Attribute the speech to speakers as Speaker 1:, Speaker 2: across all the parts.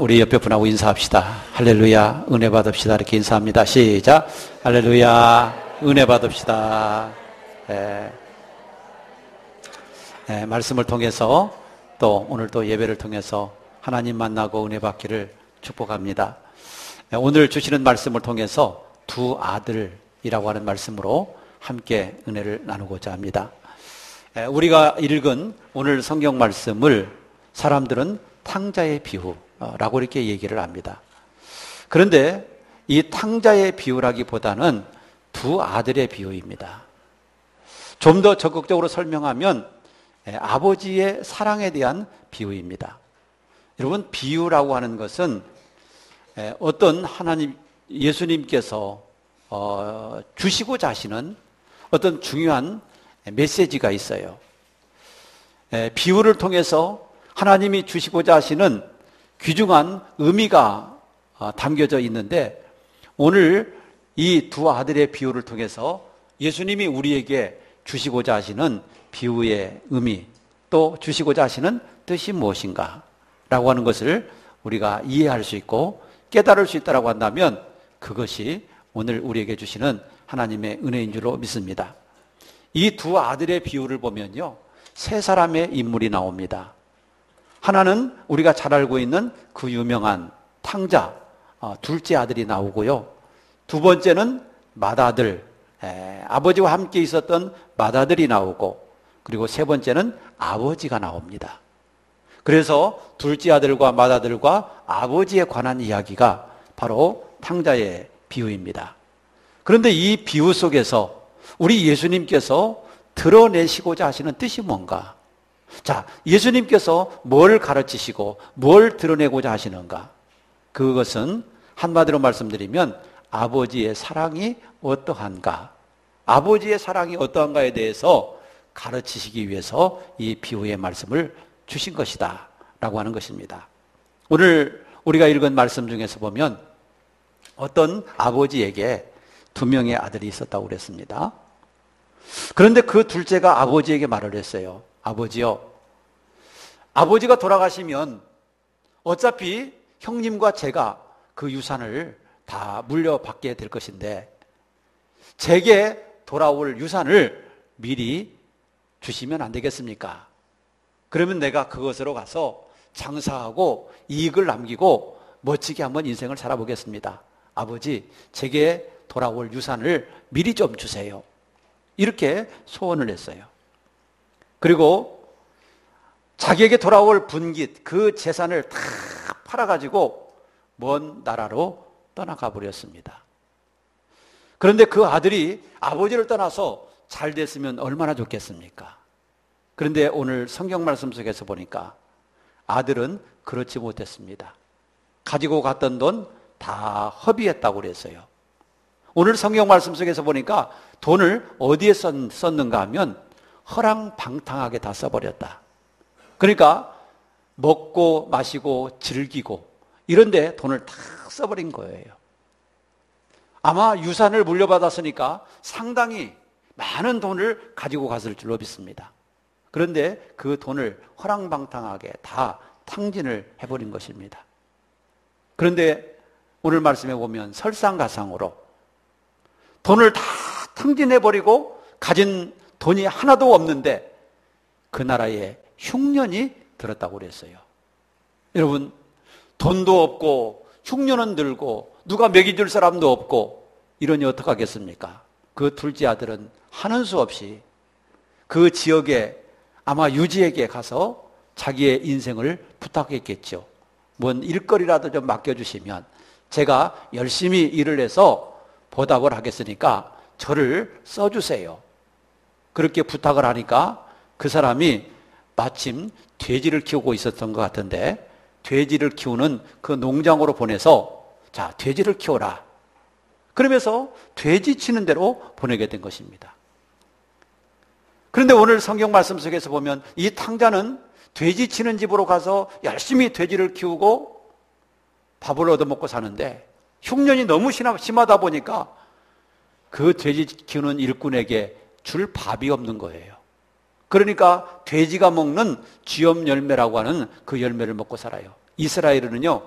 Speaker 1: 우리 옆에 분하고 인사합시다. 할렐루야, 은혜 받읍시다. 이렇게 인사합니다. 시작. 할렐루야, 은혜 받읍시다. 말씀을 통해서 또 오늘 또 예배를 통해서 하나님 만나고 은혜 받기를 축복합니다. 오늘 주시는 말씀을 통해서 두 아들이라고 하는 말씀으로 함께 은혜를 나누고자 합니다. 우리가 읽은 오늘 성경 말씀을 사람들은 탕자의 비유라고 이렇게 얘기를 합니다. 그런데 이 탕자의 비유라기보다는 두 아들의 비유입니다. 좀 더 적극적으로 설명하면 아버지의 사랑에 대한 비유입니다. 여러분, 비유라고 하는 것은 어떤 하나님, 예수님께서 주시고자 하시는 어떤 중요한 메시지가 있어요. 비유를 통해서 하나님이 주시고자 하시는 귀중한 의미가 담겨져 있는데, 오늘 이 두 아들의 비유를 통해서 예수님이 우리에게 주시고자 하시는 비유의 의미, 또 주시고자 하시는 뜻이 무엇인가 라고 하는 것을 우리가 이해할 수 있고 깨달을 수 있다고 한다면, 그것이 오늘 우리에게 주시는 하나님의 은혜인 줄로 믿습니다. 이 두 아들의 비유를 보면요, 세 사람의 인물이 나옵니다. 하나는 우리가 잘 알고 있는 그 유명한 탕자, 둘째 아들이 나오고요. 두 번째는 맏아들, 아버지와 함께 있었던 맏아들이 나오고, 그리고 세 번째는 아버지가 나옵니다. 그래서 둘째 아들과 맏아들과 아버지에 관한 이야기가 바로 탕자의 비유입니다. 그런데 이 비유 속에서 우리 예수님께서 드러내시고자 하시는 뜻이 뭔가? 자, 예수님께서 뭘 가르치시고 뭘 드러내고자 하시는가? 그것은 한마디로 말씀드리면 아버지의 사랑이 어떠한가? 아버지의 사랑이 어떠한가에 대해서 가르치시기 위해서 이 비유의 말씀을 주신 것이다 라고 하는 것입니다. 오늘 우리가 읽은 말씀 중에서 보면 어떤 아버지에게 두 명의 아들이 있었다고 그랬습니다. 그런데 그 둘째가 아버지에게 말을 했어요. 아버지요, 아버지가 돌아가시면 어차피 형님과 제가 그 유산을 다 물려받게 될 것인데, 제게 돌아올 유산을 미리 주시면 안 되겠습니까? 그러면 내가 그것으로 가서 장사하고 이익을 남기고 멋지게 한번 인생을 살아보겠습니다. 아버지, 제게 돌아올 유산을 미리 좀 주세요. 이렇게 소원을 했어요. 그리고 자기에게 돌아올 분깃, 그 재산을 다 팔아가지고 먼 나라로 떠나가 버렸습니다. 그런데 그 아들이 아버지를 떠나서 잘 됐으면 얼마나 좋겠습니까? 그런데 오늘 성경 말씀 속에서 보니까 아들은 그렇지 못했습니다. 가지고 갔던 돈 다 허비했다고 그랬어요. 오늘 성경 말씀 속에서 보니까 돈을 어디에 썼는가 하면 허랑방탕하게 다 써버렸다. 그러니까 먹고 마시고 즐기고 이런 데 돈을 다 써버린 거예요. 아마 유산을 물려받았으니까 상당히 많은 돈을 가지고 갔을 줄로 믿습니다. 그런데 그 돈을 허랑방탕하게 다 탕진을 해버린 것입니다. 그런데 오늘 말씀에 보면 설상가상으로 돈을 다 탕진해버리고 가진 돈이 하나도 없는데 그 나라에 흉년이 들었다고 그랬어요. 여러분, 돈도 없고 흉년은 들고 누가 먹이줄 사람도 없고 이러니 어떡하겠습니까? 그 둘째 아들은 하는 수 없이 그 지역에 아마 유지에게 가서 자기의 인생을 부탁했겠죠. 뭔 일거리라도 좀 맡겨주시면 제가 열심히 일을 해서 보답을 하겠으니까 저를 써주세요. 그렇게 부탁을 하니까 그 사람이 마침 돼지를 키우고 있었던 것 같은데, 돼지를 키우는 그 농장으로 보내서 자, 돼지를 키워라. 그러면서 돼지 치는 대로 보내게 된 것입니다. 그런데 오늘 성경 말씀 속에서 보면 이 탕자는 돼지 치는 집으로 가서 열심히 돼지를 키우고 밥을 얻어먹고 사는데 흉년이 너무 심하다 보니까 그 돼지 키우는 일꾼에게 줄 밥이 없는 거예요. 그러니까 돼지가 먹는 쥐엄 열매라고 하는 그 열매를 먹고 살아요. 이스라엘은요,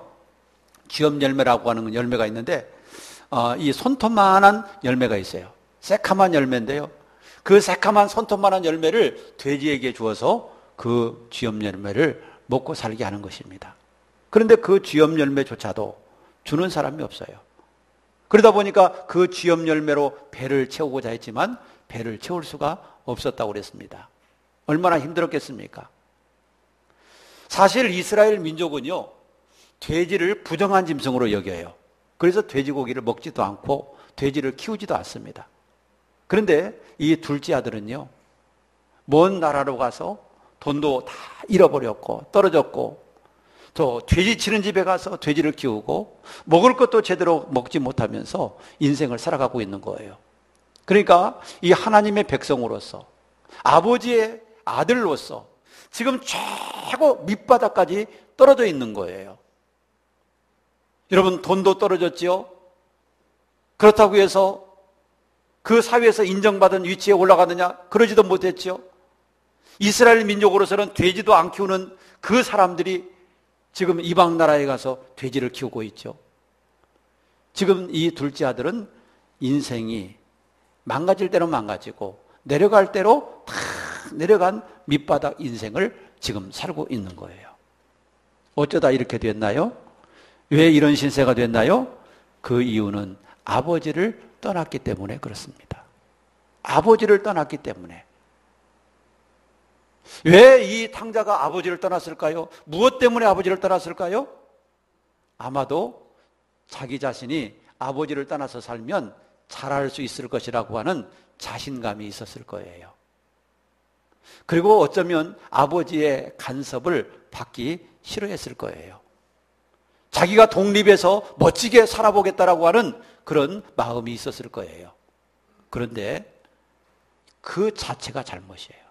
Speaker 1: 쥐엄 열매라고 하는 열매가 있는데 이 손톱만한 열매가 있어요. 새카만 열매인데요, 그 새카만 손톱만한 열매를 돼지에게 주어서 그 쥐엄 열매를 먹고 살게 하는 것입니다. 그런데 그 쥐엄 열매조차도 주는 사람이 없어요. 그러다 보니까 그 쥐엄 열매로 배를 채우고자 했지만 배를 채울 수가 없었다고 그랬습니다. 얼마나 힘들었겠습니까? 사실 이스라엘 민족은요, 돼지를 부정한 짐승으로 여겨요. 그래서 돼지고기를 먹지도 않고 돼지를 키우지도 않습니다. 그런데 이 둘째 아들은요, 먼 나라로 가서 돈도 다 잃어버렸고 떨어졌고, 또 돼지 치는 집에 가서 돼지를 키우고 먹을 것도 제대로 먹지 못하면서 인생을 살아가고 있는 거예요. 그러니까 이 하나님의 백성으로서, 아버지의 아들로서 지금 최고 밑바닥까지 떨어져 있는 거예요. 여러분, 돈도 떨어졌지요? 그렇다고 해서 그 사회에서 인정받은 위치에 올라가느냐? 그러지도 못했지요. 이스라엘 민족으로서는 돼지도 안 키우는 그 사람들이 지금 이방 나라에 가서 돼지를 키우고 있죠. 지금 이 둘째 아들은 인생이 망가질 대로 망가지고 내려갈 대로 다 내려간 밑바닥 인생을 지금 살고 있는 거예요. 어쩌다 이렇게 됐나요? 왜 이런 신세가 됐나요? 그 이유는 아버지를 떠났기 때문에 그렇습니다. 아버지를 떠났기 때문에. 왜 이 탕자가 아버지를 떠났을까요? 무엇 때문에 아버지를 떠났을까요? 아마도 자기 자신이 아버지를 떠나서 살면 잘할 수 있을 것이라고 하는 자신감이 있었을 거예요. 그리고 어쩌면 아버지의 간섭을 받기 싫어했을 거예요. 자기가 독립해서 멋지게 살아보겠다라고 하는 그런 마음이 있었을 거예요. 그런데 그 자체가 잘못이에요.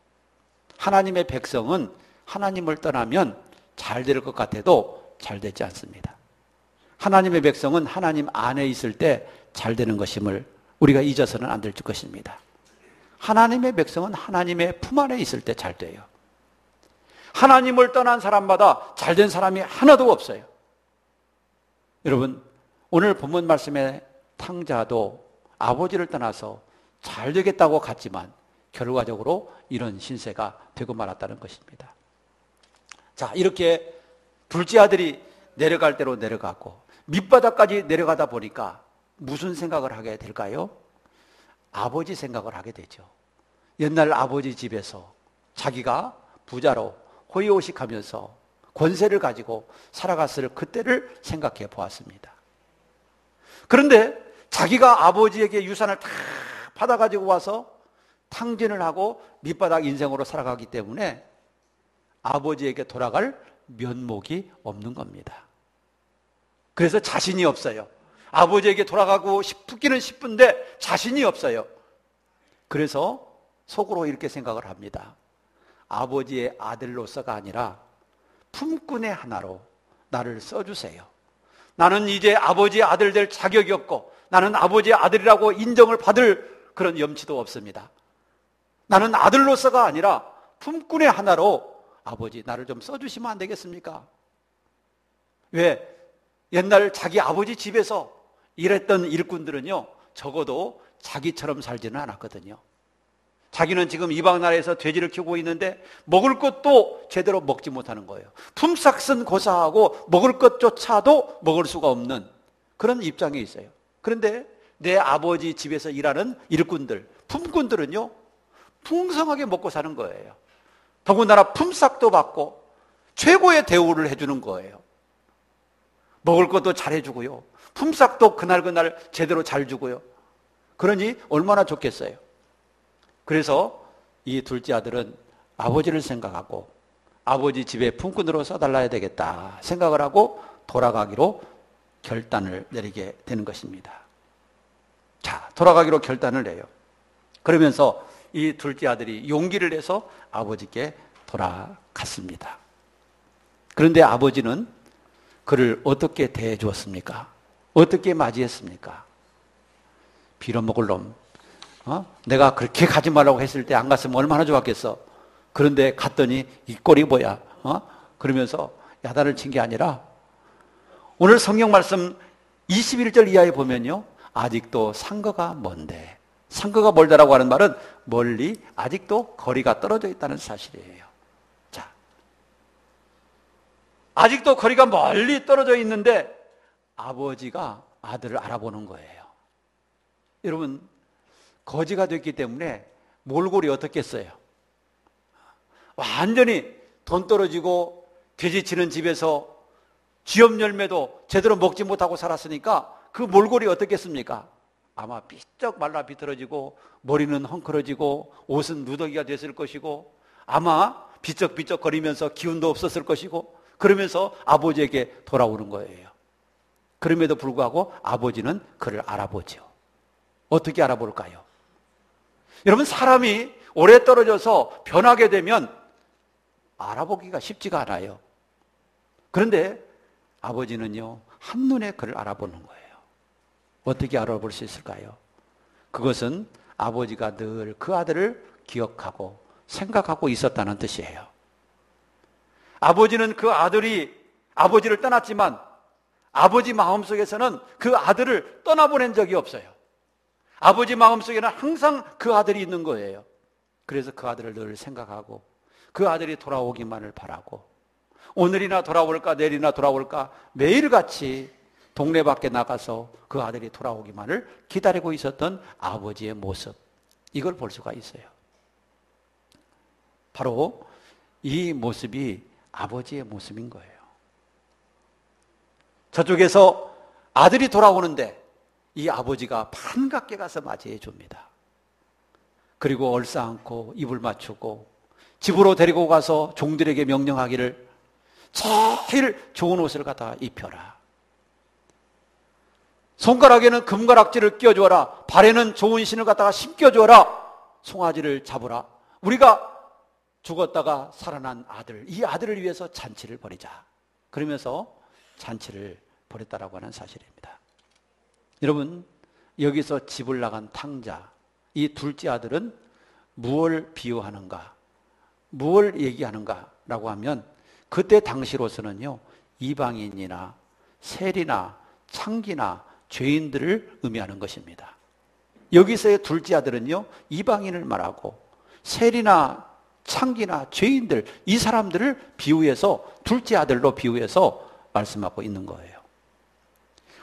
Speaker 1: 하나님의 백성은 하나님을 떠나면 잘 될 것 같아도 잘 되지 않습니다. 하나님의 백성은 하나님 안에 있을 때 잘 되는 것임을 우리가 잊어서는 안 될 것입니다. 하나님의 백성은 하나님의 품 안에 있을 때 잘 돼요. 하나님을 떠난 사람마다 잘 된 사람이 하나도 없어요. 여러분, 오늘 본문 말씀의 탕자도 아버지를 떠나서 잘 되겠다고 갔지만 결과적으로 이런 신세가 되고 말았다는 것입니다. 자, 이렇게 둘째 아들이 내려갈 대로 내려가고 밑바닥까지 내려가다 보니까 무슨 생각을 하게 될까요? 아버지 생각을 하게 되죠. 옛날 아버지 집에서 자기가 부자로 호의호식하면서 권세를 가지고 살아갔을 그때를 생각해 보았습니다. 그런데 자기가 아버지에게 유산을 다 받아가지고 와서 탕진을 하고 밑바닥 인생으로 살아가기 때문에 아버지에게 돌아갈 면목이 없는 겁니다. 그래서 자신이 없어요. 아버지에게 돌아가고 싶기는 싶은데 자신이 없어요. 그래서 속으로 이렇게 생각을 합니다. 아버지의 아들로서가 아니라 품꾼의 하나로 나를 써주세요. 나는 이제 아버지의 아들 될 자격이 없고 나는 아버지의 아들이라고 인정을 받을 그런 염치도 없습니다. 나는 아들로서가 아니라 품꾼의 하나로 아버지 나를 좀 써주시면 안 되겠습니까? 왜? 옛날 자기 아버지 집에서 일했던 일꾼들은요, 적어도 자기처럼 살지는 않았거든요. 자기는 지금 이방 나라에서 돼지를 키우고 있는데 먹을 것도 제대로 먹지 못하는 거예요. 품삯은 고사하고 먹을 것조차도 먹을 수가 없는 그런 입장에 있어요. 그런데 내 아버지 집에서 일하는 일꾼들, 품꾼들은요, 풍성하게 먹고 사는 거예요. 더군다나 품삯도 받고 최고의 대우를 해주는 거예요. 먹을 것도 잘해주고요. 품삯도 그날 제대로 잘 주고요. 그러니 얼마나 좋겠어요. 그래서 이 둘째 아들은 아버지를 생각하고 아버지 집에 품꾼으로 써달라야 되겠다 생각을 하고 돌아가기로 결단을 내리게 되는 것입니다. 자, 돌아가기로 결단을 내요. 그러면서 이 둘째 아들이 용기를 내서 아버지께 돌아갔습니다. 그런데 아버지는 그를 어떻게 대해 주었습니까? 어떻게 맞이했습니까? 빌어먹을 놈. 내가 그렇게 가지 말라고 했을 때 안 갔으면 얼마나 좋았겠어. 그런데 갔더니 이 꼴이 뭐야? 그러면서 야단을 친 게 아니라 오늘 성경 말씀 21절 이하에 보면요, 아직도 상거가 먼데, 상거가 멀다라고 하는 말은 멀리 아직도 거리가 떨어져 있다는 사실이에요. 자, 아직도 거리가 멀리 떨어져 있는데 아버지가 아들을 알아보는 거예요. 여러분, 거지가 됐기 때문에 몰골이 어떻겠어요? 완전히 돈 떨어지고 돼지치는 집에서 쥐업 열매도 제대로 먹지 못하고 살았으니까 그 몰골이 어떻겠습니까? 아마 삐쩍 말라 비틀어지고 머리는 헝클어지고 옷은 누더기가 됐을 것이고 아마 비쩍비쩍 거리면서 기운도 없었을 것이고 그러면서 아버지에게 돌아오는 거예요. 그럼에도 불구하고 아버지는 그를 알아보죠. 어떻게 알아볼까요? 여러분, 사람이 오래 떨어져서 변하게 되면 알아보기가 쉽지가 않아요. 그런데 아버지는요, 한눈에 그를 알아보는 거예요. 어떻게 알아볼 수 있을까요? 그것은 아버지가 늘 그 아들을 기억하고 생각하고 있었다는 뜻이에요. 아버지는 그 아들이 아버지를 떠났지만 아버지 마음속에서는 그 아들을 떠나보낸 적이 없어요. 아버지 마음속에는 항상 그 아들이 있는 거예요. 그래서 그 아들을 늘 생각하고 그 아들이 돌아오기만을 바라고 오늘이나 돌아올까 내일이나 돌아올까 매일같이 동네 밖에 나가서 그 아들이 돌아오기만을 기다리고 있었던 아버지의 모습, 이걸 볼 수가 있어요. 바로 이 모습이 아버지의 모습인 거예요. 저쪽에서 아들이 돌아오는데 이 아버지가 반갑게 가서 맞이해 줍니다. 그리고 얼싸안고 입을 맞추고 집으로 데리고 가서 종들에게 명령하기를 제일 좋은 옷을 갖다 입혀라. 손가락에는 금가락지를 끼워주어라. 발에는 좋은 신을 갖다가 신겨주어라. 송아지를 잡으라. 우리가 죽었다가 살아난 아들, 이 아들을 위해서 잔치를 벌이자. 그러면서 잔치를 벌였다라고 하는 사실입니다. 여러분, 여기서 집을 나간 탕자, 이 둘째 아들은 무엇을 비유하는가, 무엇을 얘기하는가라고 하면 그때 당시로서는요, 이방인이나 세리나 창기나 죄인들을 의미하는 것입니다. 여기서의 둘째 아들은요, 이방인을 말하고 세리나 창기나 죄인들, 이 사람들을 비유해서 둘째 아들로 비유해서 말씀하고 있는 거예요.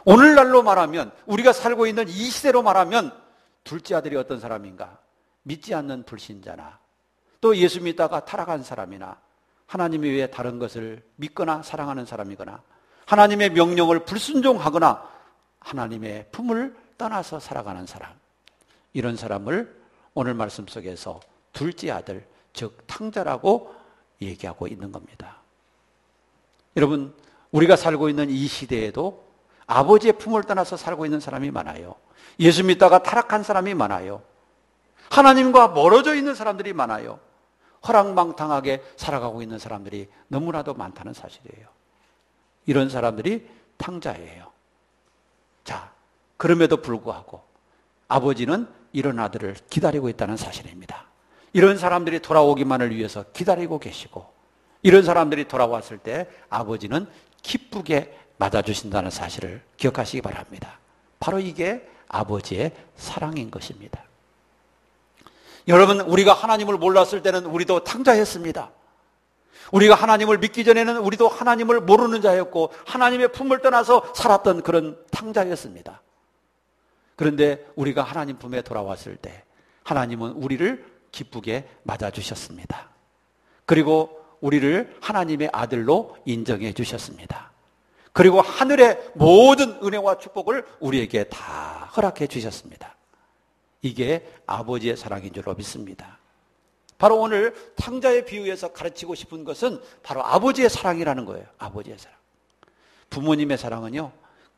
Speaker 1: 오늘날로 말하면, 우리가 살고 있는 이 시대로 말하면 둘째 아들이 어떤 사람인가? 믿지 않는 불신자나 또 예수 믿다가 타락한 사람이나 하나님 외에 다른 것을 믿거나 사랑하는 사람이거나 하나님의 명령을 불순종하거나 하나님의 품을 떠나서 살아가는 사람, 이런 사람을 오늘 말씀 속에서 둘째 아들, 즉 탕자라고 얘기하고 있는 겁니다. 여러분, 우리가 살고 있는 이 시대에도 아버지의 품을 떠나서 살고 있는 사람이 많아요. 예수 믿다가 타락한 사람이 많아요. 하나님과 멀어져 있는 사람들이 많아요. 허랑방탕하게 살아가고 있는 사람들이 너무나도 많다는 사실이에요. 이런 사람들이 탕자예요. 자, 그럼에도 불구하고 아버지는 이런 아들을 기다리고 있다는 사실입니다. 이런 사람들이 돌아오기만을 위해서 기다리고 계시고, 이런 사람들이 돌아왔을 때 아버지는 기쁘게 맞아주신다는 사실을 기억하시기 바랍니다. 바로 이게 아버지의 사랑인 것입니다. 여러분, 우리가 하나님을 몰랐을 때는 우리도 탕자였습니다. 우리가 하나님을 믿기 전에는 우리도 하나님을 모르는 자였고 하나님의 품을 떠나서 살았던 그런 탕자였습니다. 그런데 우리가 하나님 품에 돌아왔을 때 하나님은 우리를 기쁘게 맞아주셨습니다. 그리고 우리를 하나님의 아들로 인정해 주셨습니다. 그리고 하늘의 모든 은혜와 축복을 우리에게 다 허락해 주셨습니다. 이게 아버지의 사랑인 줄로 믿습니다. 바로 오늘 탕자의 비유에서 가르치고 싶은 것은 바로 아버지의 사랑이라는 거예요. 아버지의 사랑. 부모님의 사랑은요,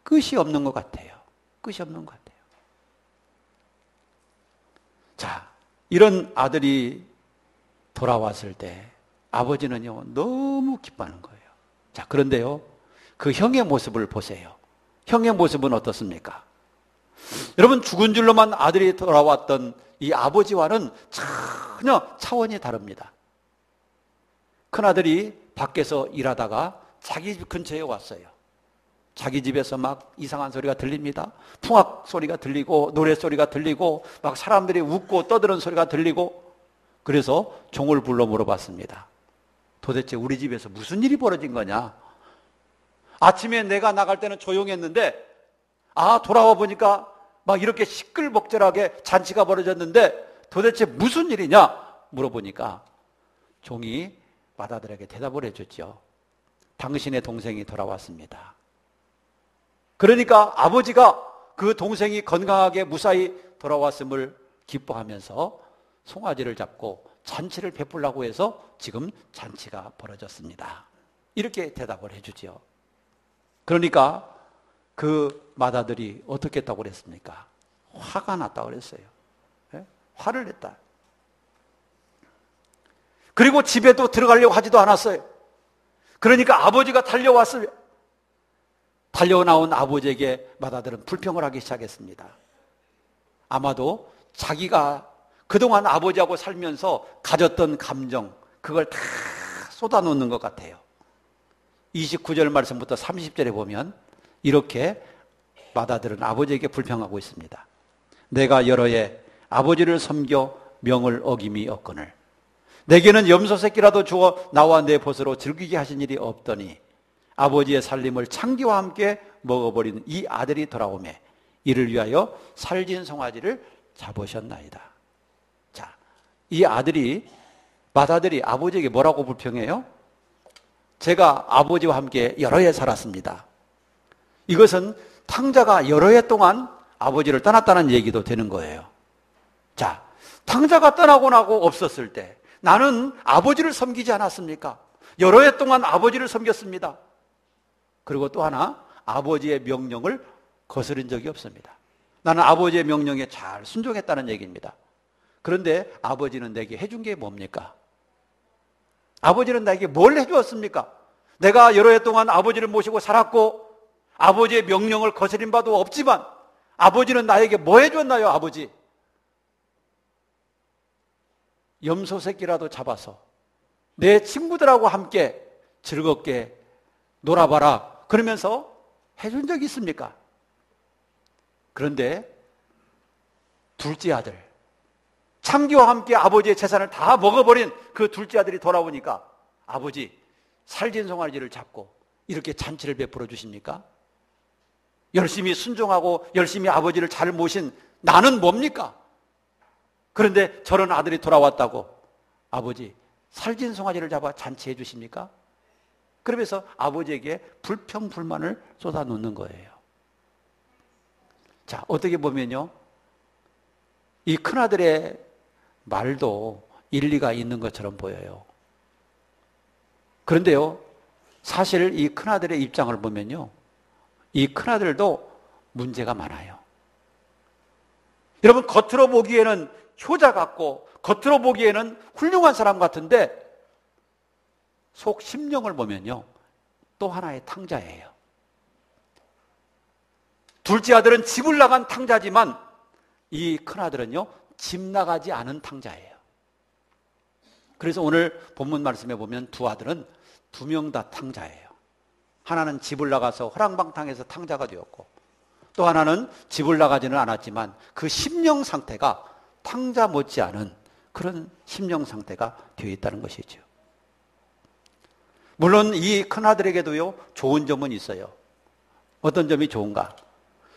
Speaker 1: 끝이 없는 것 같아요. 끝이 없는 것 같아요. 자, 이런 아들이 돌아왔을 때 아버지는요, 너무 기뻐하는 거예요. 자, 그런데요, 그 형의 모습을 보세요. 형의 모습은 어떻습니까? 여러분, 죽은 줄로만 아들이 돌아왔던 이 아버지와는 전혀 차원이 다릅니다. 큰아들이 밖에서 일하다가 자기 집 근처에 왔어요. 자기 집에서 막 이상한 소리가 들립니다. 풍악 소리가 들리고 노래 소리가 들리고 막 사람들이 웃고 떠드는 소리가 들리고, 그래서 종을 불러 물어봤습니다. 도대체 우리 집에서 무슨 일이 벌어진 거냐? 아침에 내가 나갈 때는 조용했는데 돌아와 보니까 막 이렇게 시끌벅적하게 잔치가 벌어졌는데 도대체 무슨 일이냐 물어보니까 종이 맏아들에게 대답을 해줬죠. 당신의 동생이 돌아왔습니다. 그러니까 아버지가 그 동생이 건강하게 무사히 돌아왔음을 기뻐하면서 송아지를 잡고 잔치를 베풀라고 해서 지금 잔치가 벌어졌습니다. 이렇게 대답을 해주지요. 그러니까 그 맏아들이 어떻게 했다고 그랬습니까? 화가 났다고 그랬어요. 네? 화를 냈다. 그리고 집에도 들어가려고 하지도 않았어요. 그러니까 아버지가 달려왔어요. 달려나온 아버지에게 맏아들은 불평을 하기 시작했습니다. 아마도 자기가 그동안 아버지하고 살면서 가졌던 감정, 그걸 다 쏟아놓는 것 같아요. 29절 말씀부터 30절에 보면 이렇게 맏아들은 아버지에게 불평하고 있습니다. 내가 여러 해 아버지를 섬겨 명을 어김이 없거늘 내게는 염소 새끼라도 주어 나와 내 벗으로 즐기게 하신 일이 없더니 아버지의 살림을 창기와 함께 먹어버린 이 아들이 돌아오매 이를 위하여 살진 송아지를 잡으셨나이다. 자, 이 맏아들이 아버지에게 뭐라고 불평해요? 제가 아버지와 함께 여러 해 살았습니다. 이것은 탕자가 여러 해 동안 아버지를 떠났다는 얘기도 되는 거예요. 자, 탕자가 떠나고 나고 없었을 때 나는 아버지를 섬기지 않았습니까? 여러 해 동안 아버지를 섬겼습니다. 그리고 또 하나, 아버지의 명령을 거스른 적이 없습니다. 나는 아버지의 명령에 잘 순종했다는 얘기입니다. 그런데 아버지는 내게 해준 게 뭡니까? 아버지는 나에게 뭘 해주었습니까? 내가 여러 해 동안 아버지를 모시고 살았고 아버지의 명령을 거스린 바도 없지만 아버지는 나에게 뭐 해줬나요? 아버지, 염소 새끼라도 잡아서 내 친구들하고 함께 즐겁게 놀아봐라 그러면서 해준 적이 있습니까? 그런데 둘째 아들, 창기와 함께 아버지의 재산을 다 먹어버린 그 둘째 아들이 돌아오니까 아버지, 살진 송아지를 잡고 이렇게 잔치를 베풀어 주십니까? 열심히 순종하고 열심히 아버지를 잘 모신 나는 뭡니까? 그런데 저런 아들이 돌아왔다고 아버지, 살진 송아지를 잡아 잔치해 주십니까? 그러면서 아버지에게 불평, 불만을 쏟아놓는 거예요. 자, 어떻게 보면요, 이 큰아들의 말도 일리가 있는 것처럼 보여요. 그런데요, 사실 이 큰아들의 입장을 보면요, 이 큰아들도 문제가 많아요. 여러분, 겉으로 보기에는 효자 같고 겉으로 보기에는 훌륭한 사람 같은데 속 심령을 보면요, 또 하나의 탕자예요. 둘째 아들은 집을 나간 탕자지만 이 큰아들은요, 집 나가지 않은 탕자예요. 그래서 오늘 본문 말씀에 보면 두 아들은 두 명 다 탕자예요. 하나는 집을 나가서 허랑방탕해서 탕자가 되었고 또 하나는 집을 나가지는 않았지만 그 심령 상태가 탕자 못지않은 그런 심령 상태가 되어 있다는 것이죠. 물론 이 큰아들에게도요, 좋은 점은 있어요. 어떤 점이 좋은가?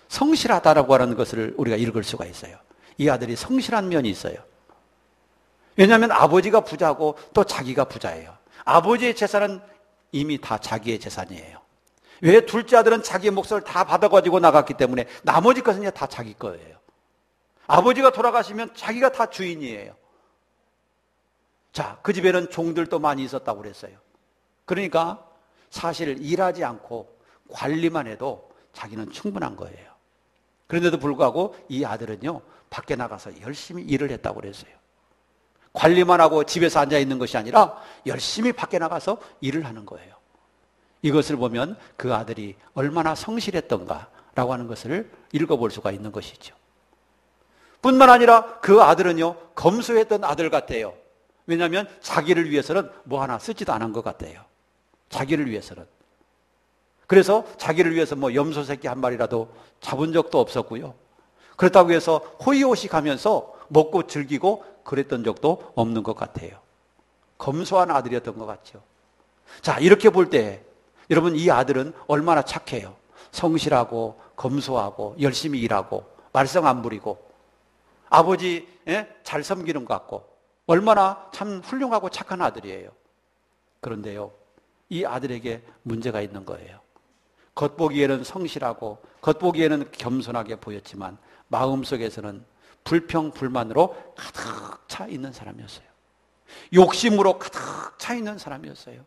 Speaker 1: 성실하다라고 하는 것을 우리가 읽을 수가 있어요. 이 아들이 성실한 면이 있어요. 왜냐하면 아버지가 부자고 또 자기가 부자예요. 아버지의 재산은 이미 다 자기의 재산이에요. 왜? 둘째 아들은 자기의 몫을 다 받아가지고 나갔기 때문에 나머지 것은 이제 다 자기 거예요. 아버지가 돌아가시면 자기가 다 주인이에요. 자, 그 집에는 종들도 많이 있었다고 그랬어요. 그러니까 사실 일하지 않고 관리만 해도 자기는 충분한 거예요. 그런데도 불구하고 이 아들은요, 밖에 나가서 열심히 일을 했다고 그랬어요. 관리만 하고 집에서 앉아 있는 것이 아니라 열심히 밖에 나가서 일을 하는 거예요. 이것을 보면 그 아들이 얼마나 성실했던가라고 하는 것을 읽어볼 수가 있는 것이죠. 뿐만 아니라 그 아들은요, 검소했던 아들 같아요. 왜냐하면 자기를 위해서는 뭐 하나 쓰지도 않은 것 같아요. 자기를 위해서는. 그래서 자기를 위해서 뭐 염소 새끼 한 마리라도 잡은 적도 없었고요. 그렇다고 해서 호의호식하면서 먹고 즐기고 그랬던 적도 없는 것 같아요. 검소한 아들이었던 것 같죠. 자, 이렇게 볼 때 여러분, 이 아들은 얼마나 착해요. 성실하고 검소하고 열심히 일하고 말썽 안 부리고 아버지 잘 섬기는 것 같고 얼마나 참 훌륭하고 착한 아들이에요. 그런데요, 이 아들에게 문제가 있는 거예요. 겉보기에는 성실하고 겉보기에는 겸손하게 보였지만 마음속에서는 불평, 불만으로 가득 차 있는 사람이었어요. 욕심으로 가득 차 있는 사람이었어요.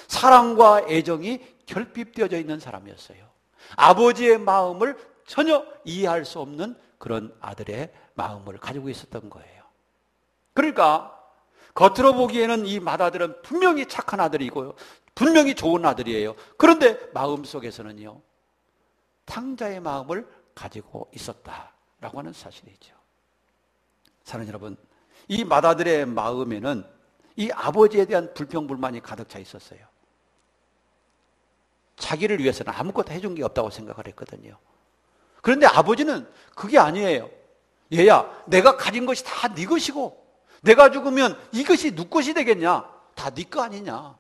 Speaker 1: 사랑과 애정이 결핍되어져 있는 사람이었어요. 아버지의 마음을 전혀 이해할 수 없는 그런 아들의 마음을 가지고 있었던 거예요. 그러니까 겉으로 보기에는 이 맏아들은 분명히 착한 아들이고요, 분명히 좋은 아들이에요. 그런데 마음속에서는요, 탕자의 마음을 가지고 있었다라고 하는 사실이죠. 사랑하는 여러분, 이 맏아들의 마음에는 이 아버지에 대한 불평불만이 가득 차 있었어요. 자기를 위해서는 아무것도 해준 게 없다고 생각을 했거든요. 그런데 아버지는 그게 아니에요. 얘야, 내가 가진 것이 다 네 것이고 내가 죽으면 이것이 누구 것이 되겠냐? 다 네 거 아니냐?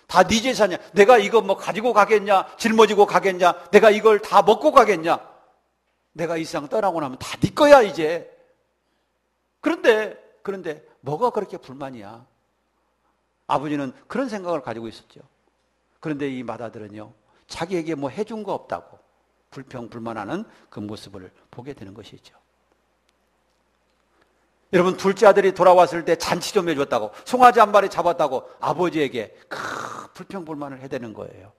Speaker 1: 다 네 재산이야. 내가 이거 뭐 가지고 가겠냐? 짊어지고 가겠냐? 내가 이걸 다 먹고 가겠냐? 내가 이 세상 떠나고 나면 다 네 거야 이제. 그런데 뭐가 그렇게 불만이야? 아버지는 그런 생각을 가지고 있었죠. 그런데 이 맏아들은요, 자기에게 뭐 해준 거 없다고 불평불만하는 그 모습을 보게 되는 것이죠. 여러분, 둘째 아들이 돌아왔을 때 잔치 좀 해줬다고, 송아지 한 마리 잡았다고 아버지에게 불평불만을 해대는 거예요.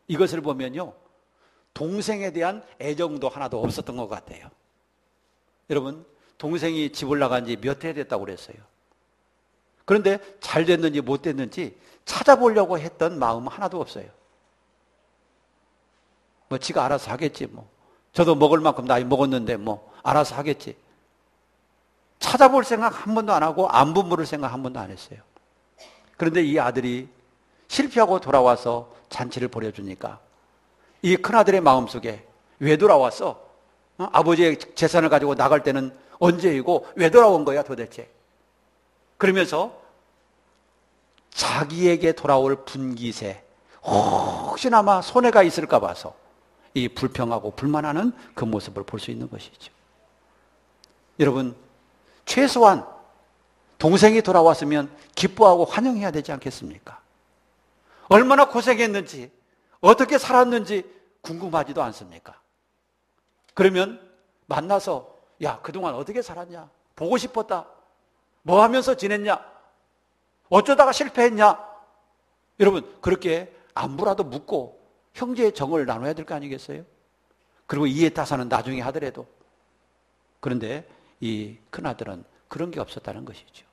Speaker 1: 이것을 보면요, 동생에 대한 애정도 하나도 없었던 것 같아요. 여러분, 동생이 집을 나간 지 몇 해 됐다고 그랬어요. 그런데 잘 됐는지 못 됐는지 찾아보려고 했던 마음은 하나도 없어요. 뭐 지가 알아서 하겠지 뭐. 저도 먹을 만큼 나이 먹었는데 뭐 알아서 하겠지. 찾아볼 생각 한 번도 안 하고 안부 물을 생각 한 번도 안 했어요. 그런데 이 아들이 실패하고 돌아와서 잔치를 벌여주니까 이 큰아들의 마음속에 왜 돌아왔어? 아버지의 재산을 가지고 나갈 때는 언제이고 왜 돌아온 거야 도대체? 그러면서 자기에게 돌아올 분깃에 혹시나마 손해가 있을까 봐서 이 불평하고 불만하는 그 모습을 볼 수 있는 것이죠. 여러분, 최소한 동생이 돌아왔으면 기뻐하고 환영해야 되지 않겠습니까? 얼마나 고생했는지, 어떻게 살았는지 궁금하지도 않습니까? 그러면 만나서 야, 그동안 어떻게 살았냐? 보고 싶었다. 뭐 하면서 지냈냐? 어쩌다가 실패했냐? 여러분, 그렇게 안부라도 묻고 형제의 정을 나눠야 될 거 아니겠어요? 그리고 이해타산은 나중에 하더라도. 그런데 이 큰아들은 그런 게 없었다는 것이죠.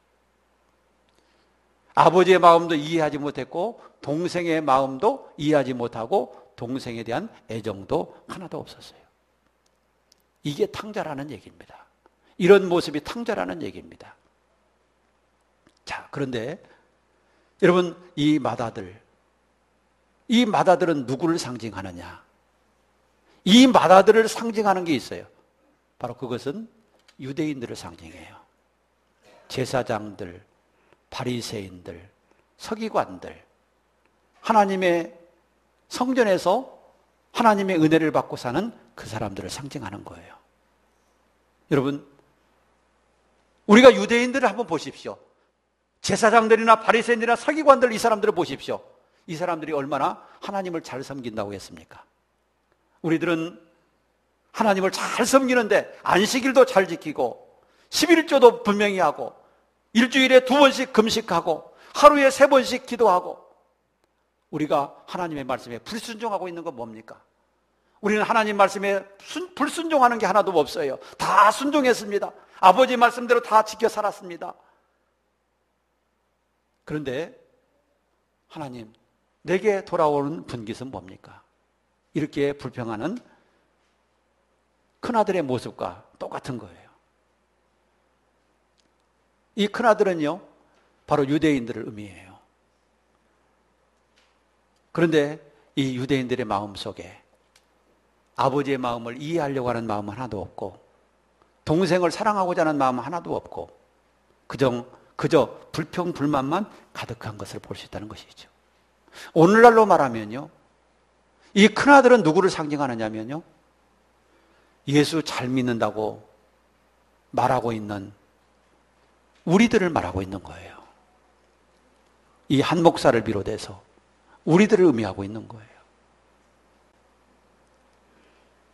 Speaker 1: 아버지의 마음도 이해하지 못했고 동생의 마음도 이해하지 못하고 동생에 대한 애정도 하나도 없었어요. 이게 탕자라는 얘기입니다. 이런 모습이 탕자라는 얘기입니다. 자, 그런데 여러분, 이 맏아들은 누구를 상징하느냐? 이 맏아들을 상징하는 게 있어요. 바로 그것은 유대인들을 상징해요. 제사장들, 바리새인들, 서기관들, 하나님의 성전에서 하나님의 은혜를 받고 사는 그 사람들을 상징하는 거예요. 여러분, 우리가 유대인들을 한번 보십시오. 제사장들이나 바리새인들이나 서기관들, 이 사람들을 보십시오. 이 사람들이 얼마나 하나님을 잘 섬긴다고 했습니까? 우리들은 하나님을 잘 섬기는데 안식일도 잘 지키고 11조도 분명히 하고 일주일에 2번씩 금식하고 하루에 3번씩 기도하고 우리가 하나님의 말씀에 불순종하고 있는 건 뭡니까? 우리는 하나님 말씀에 불순종하는 게 하나도 없어요. 다 순종했습니다. 아버지 말씀대로 다 지켜 살았습니다. 그런데 하나님, 내게 돌아오는 분깃은 뭡니까? 이렇게 불평하는 큰아들의 모습과 똑같은 거예요. 이 큰아들은요, 바로 유대인들을 의미해요. 그런데 이 유대인들의 마음 속에 아버지의 마음을 이해하려고 하는 마음은 하나도 없고, 동생을 사랑하고자 하는 마음은 하나도 없고, 그저 불평, 불만만 가득한 것을 볼 수 있다는 것이죠. 오늘날로 말하면요, 이 큰아들은 누구를 상징하느냐면요, 예수 잘 믿는다고 말하고 있는 우리들을 말하고 있는 거예요. 이 한 목사를 비롯해서 우리들을 의미하고 있는 거예요.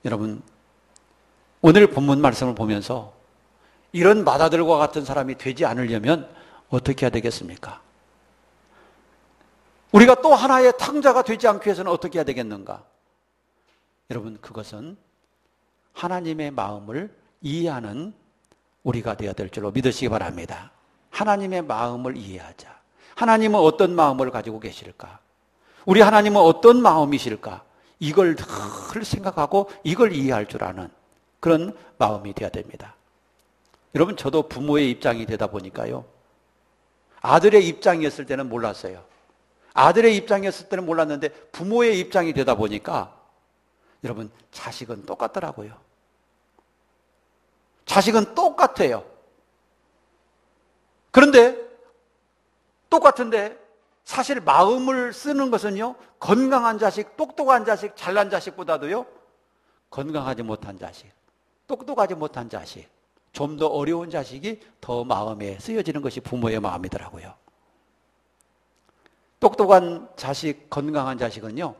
Speaker 1: 여러분, 오늘 본문 말씀을 보면서 이런 마다들과 같은 사람이 되지 않으려면 어떻게 해야 되겠습니까? 우리가 또 하나의 탕자가 되지 않기 위해서는 어떻게 해야 되겠는가? 여러분, 그것은 하나님의 마음을 이해하는 우리가 되어야 될 줄로 믿으시기 바랍니다. 하나님의 마음을 이해하자. 하나님은 어떤 마음을 가지고 계실까? 우리 하나님은 어떤 마음이실까? 이걸 늘 생각하고 이걸 이해할 줄 아는 그런 마음이 되어야 됩니다. 여러분, 저도 부모의 입장이 되다 보니까요, 아들의 입장이었을 때는 몰랐어요. 아들의 입장이었을 때는 몰랐는데 부모의 입장이 되다 보니까 여러분, 자식은 똑같더라고요. 자식은 똑같아요. 그런데 똑같은데 사실 마음을 쓰는 것은요, 건강한 자식, 똑똑한 자식, 잘난 자식보다도요, 건강하지 못한 자식, 똑똑하지 못한 자식, 좀 더 어려운 자식이 더 마음에 쓰여지는 것이 부모의 마음이더라고요. 똑똑한 자식, 건강한 자식은요,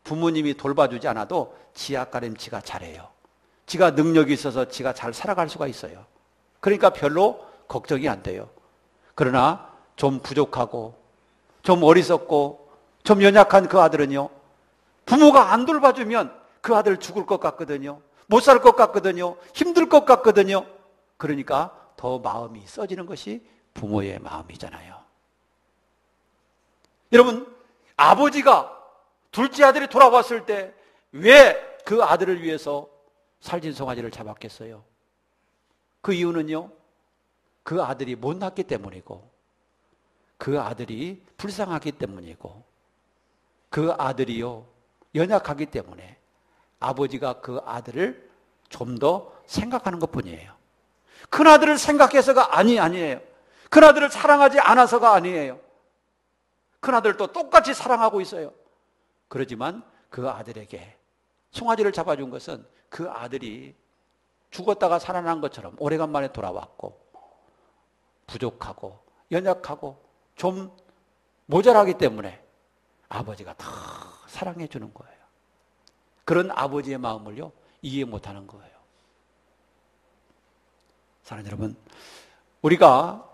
Speaker 1: 부모님이 돌봐주지 않아도 지앗가림치가 잘해요. 지가 능력이 있어서 지가 잘 살아갈 수가 있어요. 그러니까 별로 걱정이 안 돼요. 그러나 좀 부족하고 좀 어리석고 좀 연약한 그 아들은요, 부모가 안 돌봐주면 그 아들 죽을 것 같거든요. 못 살 것 같거든요. 힘들 것 같거든요. 그러니까 더 마음이 써지는 것이 부모의 마음이잖아요. 여러분, 아버지가 둘째 아들이 돌아왔을 때 왜 그 아들을 위해서 살진송아지를 잡았겠어요? 그 이유는요, 그 아들이 못났기 때문이고, 그 아들이 불쌍하기 때문이고, 그 아들이요, 연약하기 때문에 아버지가 그 아들을 좀 더 생각하는 것 뿐이에요. 큰아들을 생각해서가 아니에요. 큰아들을 사랑하지 않아서가 아니에요. 큰아들도 똑같이 사랑하고 있어요. 그러지만 그 아들에게 송아지를 잡아준 것은 그 아들이 죽었다가 살아난 것처럼 오래간만에 돌아왔고, 부족하고 연약하고 좀 모자라기 때문에 아버지가 더 사랑해 주는 거예요. 그런 아버지의 마음을요, 이해 못하는 거예요. 사랑하는 여러분, 우리가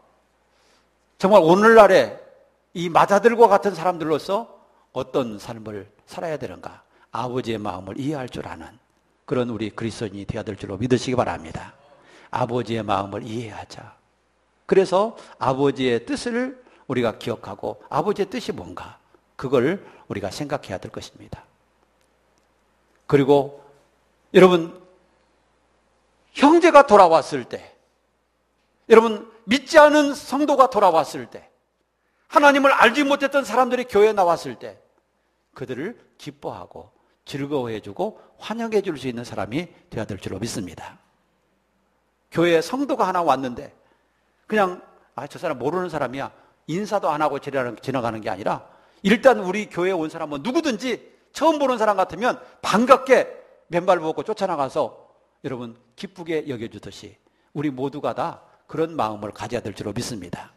Speaker 1: 정말 오늘날에 이 마자들과 같은 사람들로서 어떤 삶을 살아야 되는가? 아버지의 마음을 이해할 줄 아는 그런 우리 그리스도인이 되어야 될 줄로 믿으시기 바랍니다. 아버지의 마음을 이해하자. 그래서 아버지의 뜻을 우리가 기억하고 아버지의 뜻이 뭔가, 그걸 우리가 생각해야 될 것입니다. 그리고 여러분, 형제가 돌아왔을 때, 여러분, 믿지 않은 성도가 돌아왔을 때, 하나님을 알지 못했던 사람들이 교회에 나왔을 때 그들을 기뻐하고 즐거워해주고 환영해줄 수 있는 사람이 되어야 될 줄로 믿습니다. 교회에 성도가 하나 왔는데 그냥 저 사람 모르는 사람이야, 인사도 안 하고 지나가는 게 아니라, 일단 우리 교회에 온 사람은 누구든지 처음 보는 사람 같으면 반갑게 맨발 벗고 쫓아나가서 여러분 기쁘게 여겨주듯이 우리 모두가 다 그런 마음을 가져야 될 줄로 믿습니다.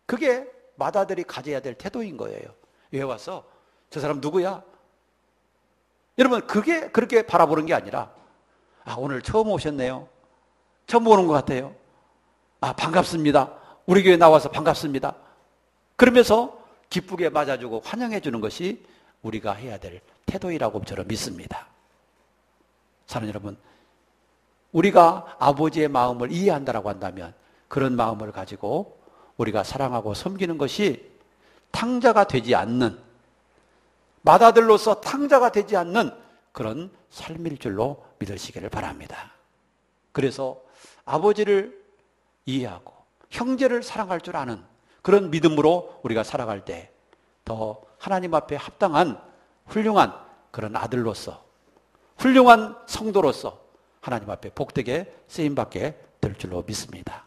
Speaker 1: 그게 마다들이 가져야 될 태도인 거예요. 왜 와서 저 사람 누구야? 여러분, 그게 그렇게 바라보는 게 아니라, 오늘 처음 오셨네요. 처음 보는 것 같아요. 반갑습니다. 우리 교회 나와서 반갑습니다. 그러면서 기쁘게 맞아주고 환영해 주는 것이 우리가 해야 될 태도이라고 저는 믿습니다. 사랑하는 여러분, 우리가 아버지의 마음을 이해한다라고 한다면 그런 마음을 가지고 우리가 사랑하고 섬기는 것이 탕자가 되지 않는, 맏아들로서 탕자가 되지 않는 그런 삶일 줄로 믿으시기를 바랍니다. 그래서 아버지를 이해하고 형제를 사랑할 줄 아는 그런 믿음으로 우리가 살아갈 때 더 하나님 앞에 합당한 훌륭한 그런 아들로서, 훌륭한 성도로서 하나님 앞에 복되게 쓰임받게 될 줄로 믿습니다.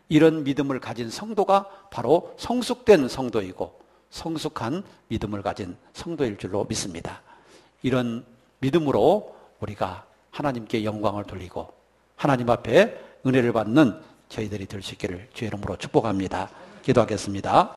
Speaker 1: 이런 믿음을 가진 성도가 바로 성숙된 성도이고 성숙한 믿음을 가진 성도일 줄로 믿습니다. 이런 믿음으로 우리가 하나님께 영광을 돌리고 하나님 앞에 은혜를 받는 저희들이 될 수 있기를 주의 이름으로 축복합니다. 기도하겠습니다.